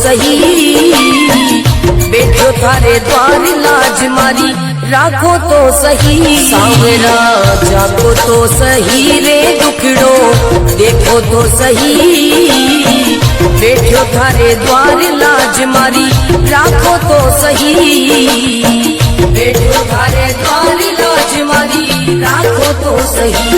सही, बैठो थारे द्वार लाज मारी राखो तो सही। सांवरा जागो तो सही रे दुखड़ो देखो तो सही, बैठो थारे द्वार लाज मारी राखो तो सही, बैठो थारे द्वार लाज मारी राखो तो सही।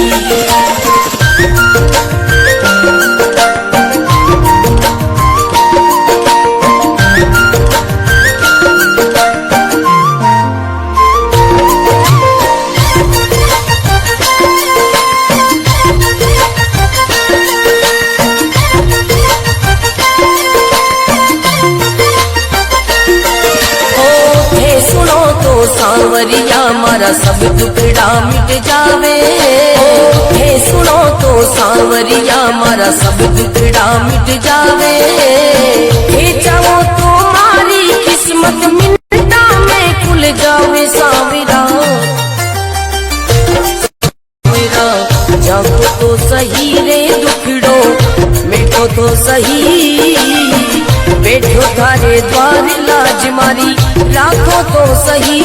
सांवरिया मारा सब दुखड़ा मिट जावे, हे सुनो तो सांवरिया मारा सब दुखड़ा मिट जावे, हे चाहो तो मारी किस्मत मिनटा में खुल जावे। सांवरा जागो तो सही रे दुखड़ो मिटो तो सही, बैठो थारे द्वार लाज मारी राखो तो सही,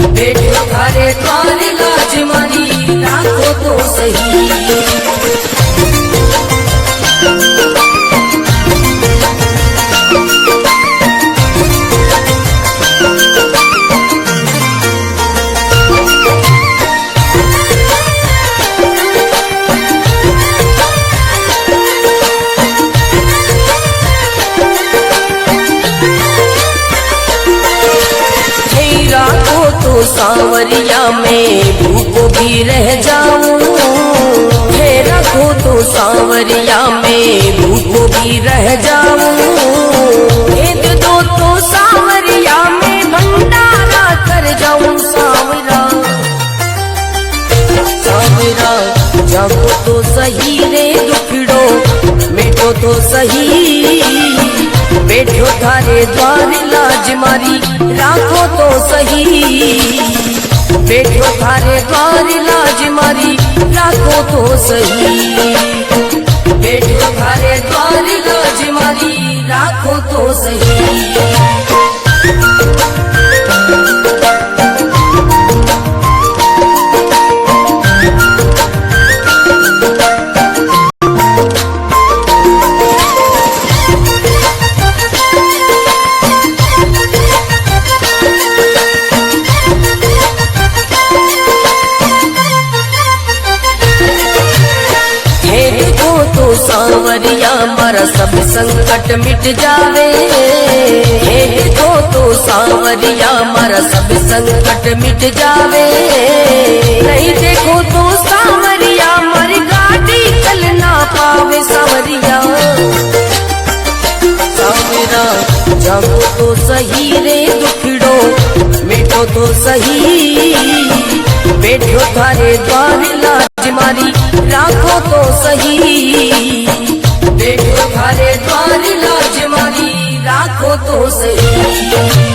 बैठो थारे द्वार लाज मारी राखो तो सही। सांवरिया में भूखो भी रह जाऊं, हे रखो तो सांवरिया में भूखो भी रह जाऊं, हे दो तो सांवरिया में भंडारा कर जाऊं। सांवरा सांवरा जागो तो सही रे दुखड़ो मिटो तो सही, बैठो थारे द्वार लाज मारी राखो तो सही, बैठो थारे द्वार लाज मारी राखो तो सही, बैठो थारे द्वार लाज मारी राखो तो सही। सांवरिया मारा सब संकट मिट जावे, हे तो सांवरिया मारा सब संकट मिट जावे, नहीं देखो तो सांवरिया मारी गाड़ी चल ना पावे। सांवरिया सांवरा जागो तो सही रे दुखड़ो मिटो तो सही, बैठो थारे द्वार लाज मारी राखो तो सही, बैठो थारे द्वार लाज मारी राखो तो सही।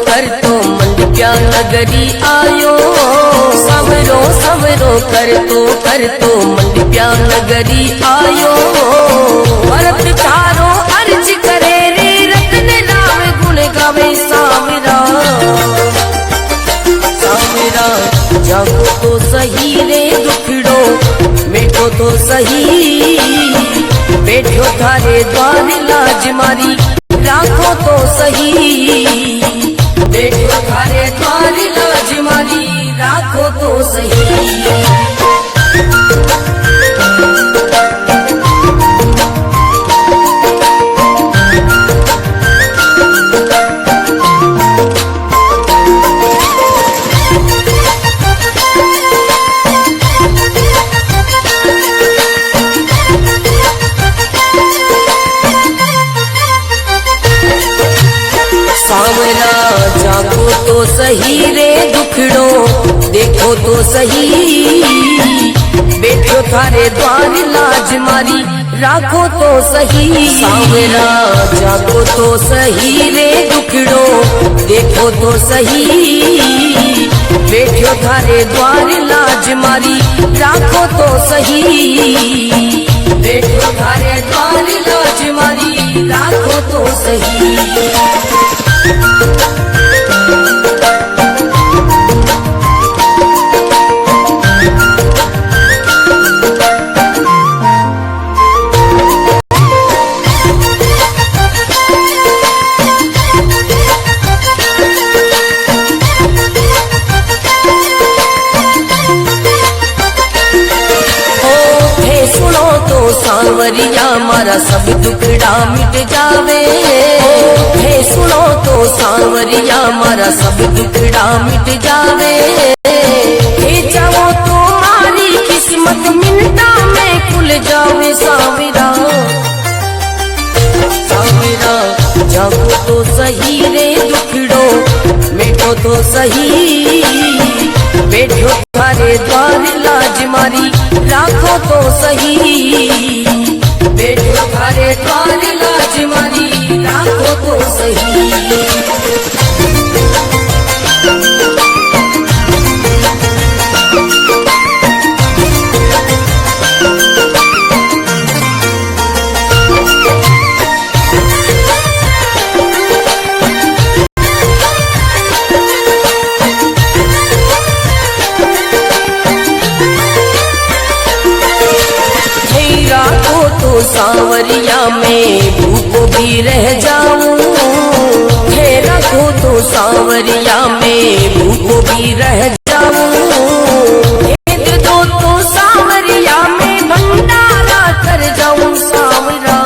कर तो मंडप्या नगरी आयो, सवरो सवरो कर तो मंडप्या नगरी आयो, भरत तारो अर्ज करे रे रत्न राम गुण गावे। सांवरा सांवरा जागो तो सही रे दुखड़ो मिटो तो सही, बैठो थारे द्वार लाज मारी राखो तो सही, बैठो थारे द्वार लाज मारी राखो तो सही। सांवरा जागो तो सही देखो तो सही, बैठो थारे द्वार लाज मारी राखो तो सही। सांवरा जागो तो सही रे दुखड़ो देखो तो सही, बैठो थारे द्वार लाज मारी राखो तो सही। बैठो थारे द्वार लाज मारी राखो तो सही। सांवरिया मारा सब दुखड़ा मिट जावे, हे सुनो तो सांवरिया मारा सब दुखड़ा मिट जावे। हे जाओ तो मारी किस्मत मिनटा में खुल जावे। सांवरा सांवरा जागो तो सही रे दुखड़ो मिटो तो सही, बैठो थारे द्वार लाज मारी राखो तो सही। बैठो थारे द्वार लाज मारी राखो तो सही। सांवरिया में भूख भी रह जाऊं, हे रखो तो सांवरिया में भूख भी रह जाऊं। दे दो तो सांवरिया में भंडारा कर जाऊं। सांवरा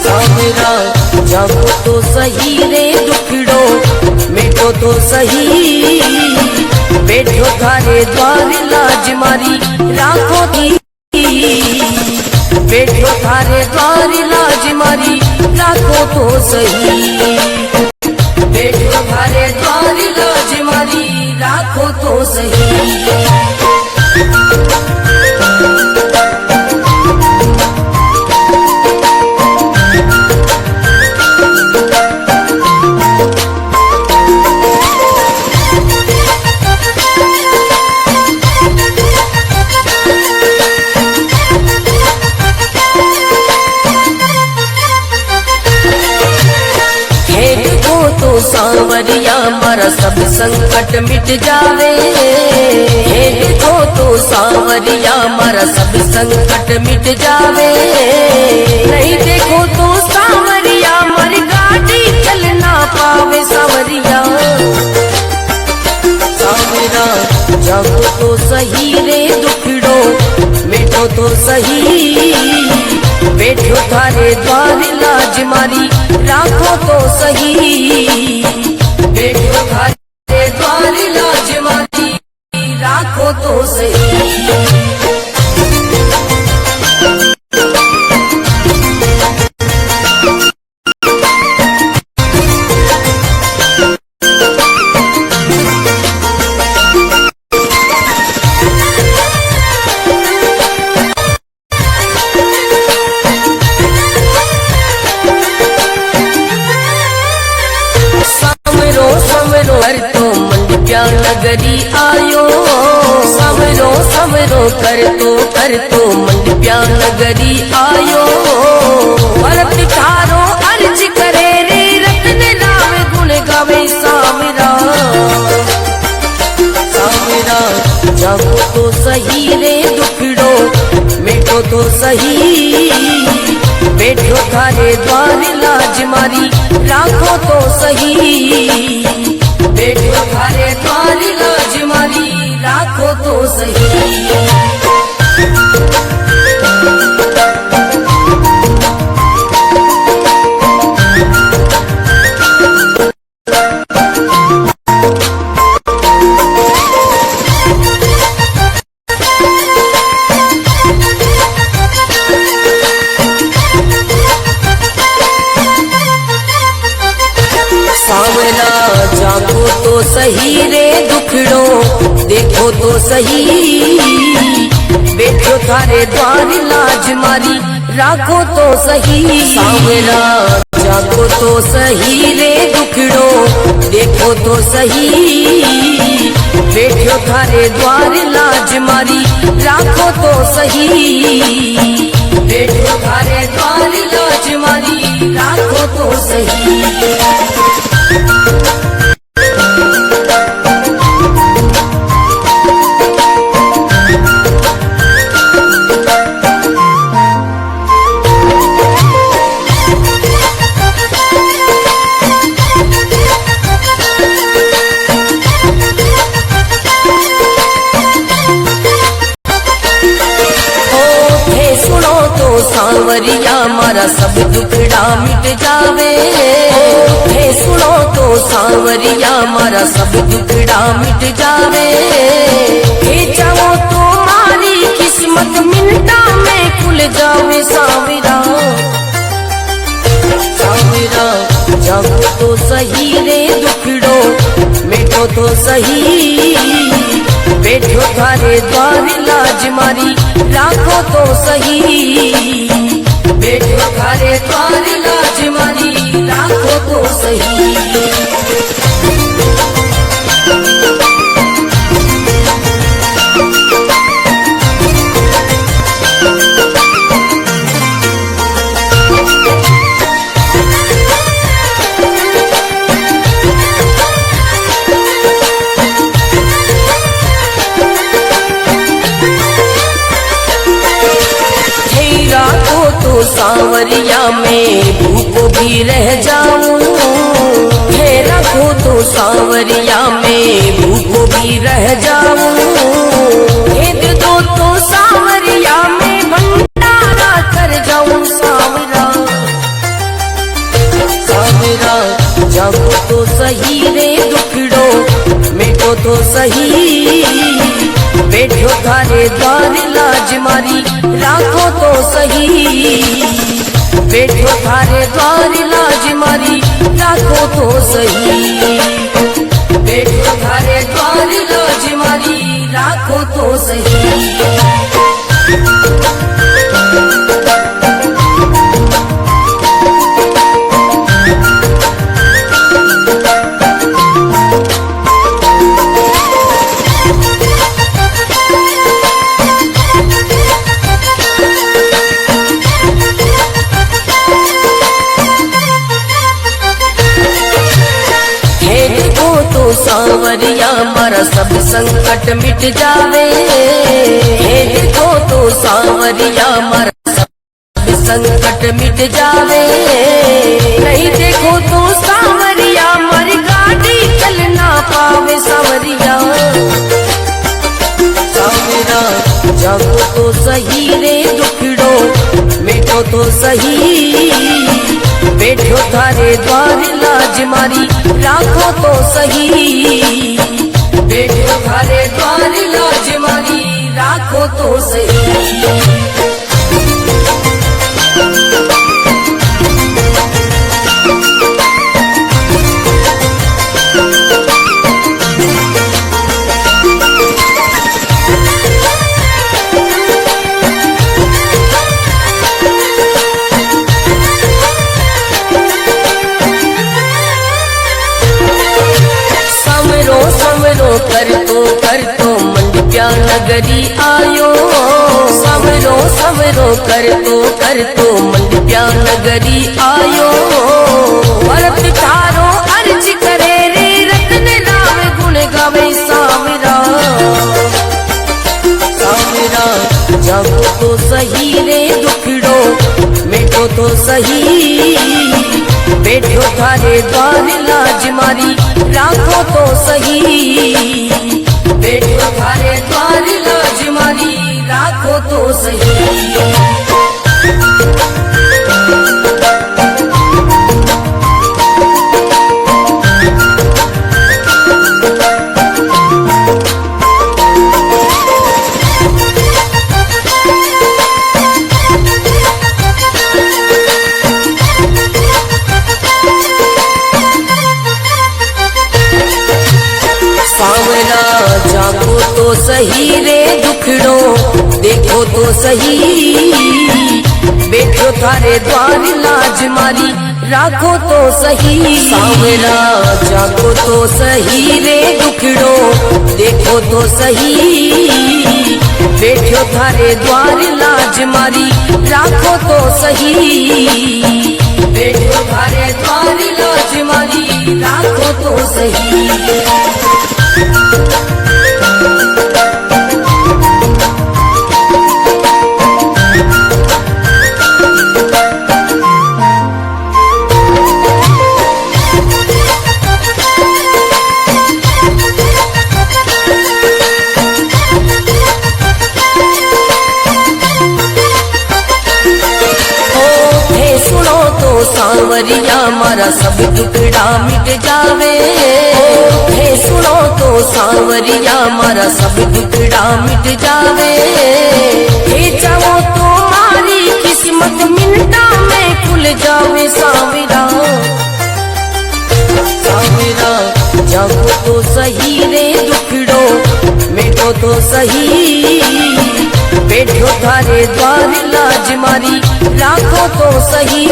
सांवरा जागो तो सही रे दुखड़ो मिटो तो सही, बैठो थारे द्वार लाज मारी राखो की। बैठो थारे द्वार लाज मारी राखो तो सही। बैठो थारे द्वार लाज मारी राखो तो सही। सांवरिया मारा सब संकट मिट जावे, हे देखो तो सांवरिया मारा सब संकट मिट जावे। नहीं देखो तो सांवरिया मर गाड़ी चल ना पावे। सांवरिया सांवरा जागो तो सही रे दुखड़ो मिटो तो सही, बैठो थारे द्वार लाज मारी राखो तो सही। बैठो थारे द्वार लाज मारी राखो तो सही। कर तो मंडिया नगरी आयो, समरो समरो कर तो मंडिया नगरी आयो। भरत थारो अर्ज करे रे रत्न लावे गुण गावे। सांवरा सांवरा जागो तो सही रे दुखड़ो मिटो तो सही, बैठो थारे द्वार लाज मारी राखो तो सही। बैठो थारे द्वार लाज मारी राखो तो सही। सांवरा जागो तो सही रे दुख दुखड़ो देखो तो सही। बैठो थारे द्वार लाज मारी राखो तो सही। सांवरा जागो तो सही रे दुखड़ो देखो तो सही। बैठो थारे द्वार लाज मारी राखो तो सही। बैठो थारे द्वार लाज मारी राखो तो सही। सांवरिया मारा सब दुखड़ा मिट जावे। हे सुनो तो सांवरिया मारा सब दुखड़ा मिट जावे। हे जाओ तो मारी किस्मत मिनटा में खुल जावे। सांवरा सांवरा जागो तो सही रे दुखड़ो मिटो तो सही। बैठो थारे द्वार लाज मारी राखो तो सही। बैठो थारे द्वार लाज मारी राखो तो सही। सांवरिया में भूखो भी रह जाऊं। है रखो तो सांवरिया में भूखो भी रह जाऊं। भेद दो तो सांवरिया में भंडारा कर जाऊं। सांवरा सांवरा जागो तो सही रे दुखड़ो मिटो तो सही। बैठो थारे द्वार लाज मारी राखो तो सही। बैठो थारे द्वार लाज मारी राखो तो सही। बैठो थारे द्वार लाज मारी राखो तो सही। सांवरिया मारा सब संकट मिट जावे। हे देखो तो सांवरिया मारा सब संकट मिट जावे। नहीं देखो तो सांवरिया मारी गाड़ी चल ना पावे। सांवरिया सांवरा जागो तो सही रे दुखड़ो मिटो तो सही। बैठो थारे द्वार लाज मारी राखो तो सही। बैठो थारे द्वार लाज मारी राखो तो सही। कर तो मंडप्या नगरी आयो। समरो कर तो मंडप्या नगरी आयो। भरत थारो अर्ज करे रे रतन नाम गुण गावे। सांवरा सांवरा जागो तो सही रे दुखड़ो मिटो तो सही। बैठो थारे द्वार लाज मारी राखो तो सही। बैठो थारे द्वार लाज मारी राखो तो सही। सांवरा जागो तो सही रे दुखड़ो देखो तो सही, बैठो थारे द्वार लाज मारी राखो तो सही। सांवरा जागो तो सही रे दुखड़ो देखो तो सही, बैठो थारे द्वार लाज मारी राखो तो सही, बैठो थारे द्वार लाज मारी राखो तो सही। सांवरिया मारा सब टुकड़ा मिट जावे, हे सुनो तो सांवरिया मारा सब टुकड़ा मिट जावे, हे चाहो तो मारी किस्मत मिनटा में खुल जावे। सांवरा सांवरा जागो तो सही रे दुखड़ो मिटो तो सही, बैठो थारे द्वार लाज मारी राखो तो सही,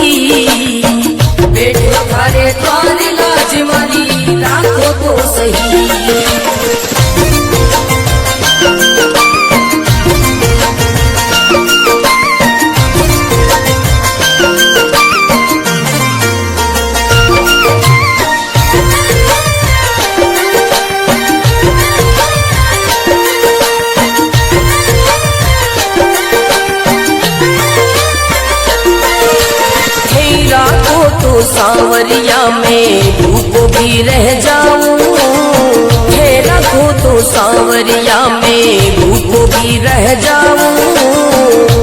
बैठो थारे द्वार लाज मारी राखो तो सही। सांवरिया में धूप भी रह जाऊं, हे रखो तो सांवरिया में धूप भी रह जाऊं,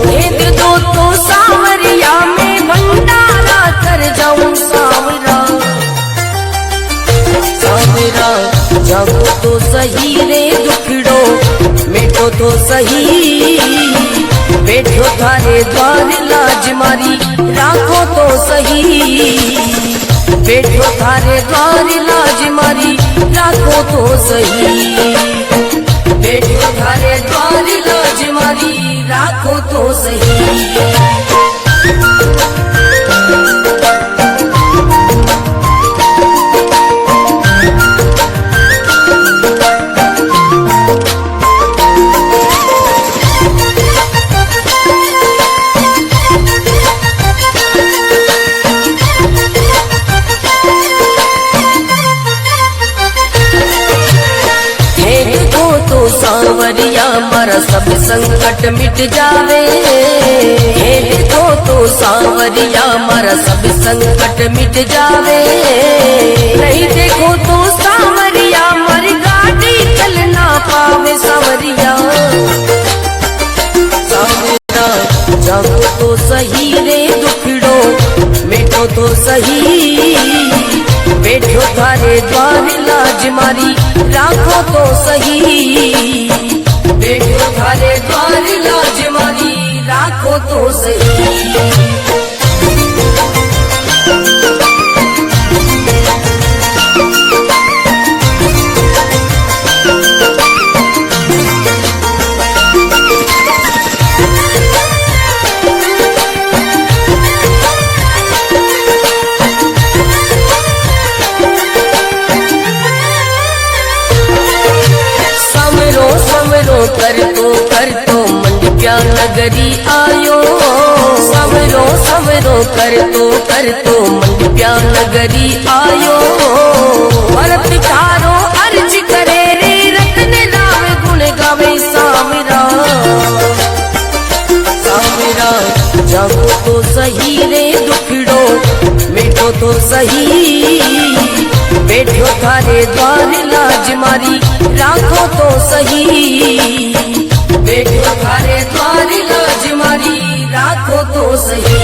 भेद दो तो सांवरिया में भंडारा कर जाऊं। सांवरा सांवरा जागो तो सही रे दुखड़ो मिटो तो सही, बैठो थारे द्वार लाज मारी राखो तो सही, बैठो थारे द्वार लाज मारी राखो तो सही, बैठो थारे द्वार लाज मारी राखो तो सही। सांवरिया मारा सब संकट मिट जावे, हे देखो तो सांवरिया मारा सब संकट मिट जावे, नहीं देखो तो सांवरिया मारी गाड़ी चल ना पावे। सांवरिया सांवरा जागो तो सही रे दुखड़ो मिटो तो सही, बैठो थारे द्वार लाज मारी राखो तो सही, बैठो थारे द्वार लाज मारी राखो तो सही। कर तो मंडिया नगरी आयो, सवरो सवरो कर तो मंडिया नगरी आयो, भरत तारो अर्ज करे रे रतन राव गुण गावे। सांवरा सांवरा जागो तो सही रे दुखड़ो मिटो तो सही, बैठो थारे द्वार लाज मारी राखो तो सही, बैठो थारे द्वार लाज मारी राखो तो सही।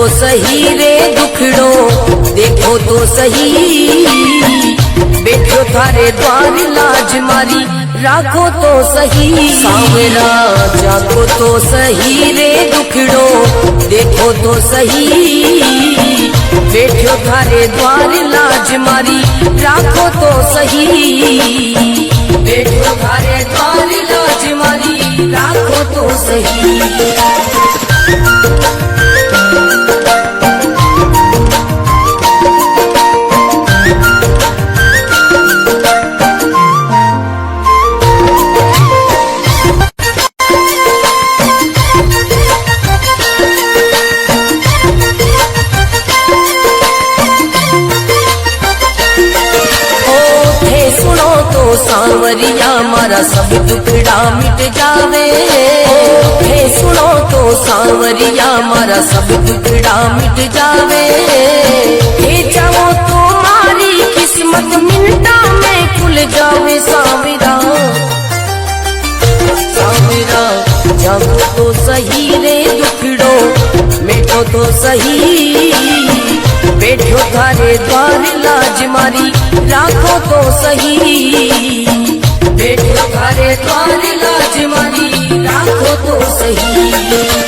तो सही रे दुखड़ो देखो तो सही, बैठो थारे द्वार लाज मारी राखो तो सही। सांवरा जागो तो सही रे दुखड़ो देखो तो सही, बैठो थारे द्वार लाज मारी राखो तो सही, बैठो थारे द्वार लाज मारी राखो तो सही। सांवरिया मारा सब दुखड़ा मिट जावे, हे सुनो तो सांवरिया मारा सब दुखड़ा मिट जावे, हे चाहो तो मारी किस्मत मिनटा में खुल जावे। सांवरा सांवरा जागो तो सही रे दुखड़ो मिटो तो सही, बैठो थारे द्वार लाज मारी राखो तो सही, बैठो थारे द्वार लाज मारी राखो तो सही।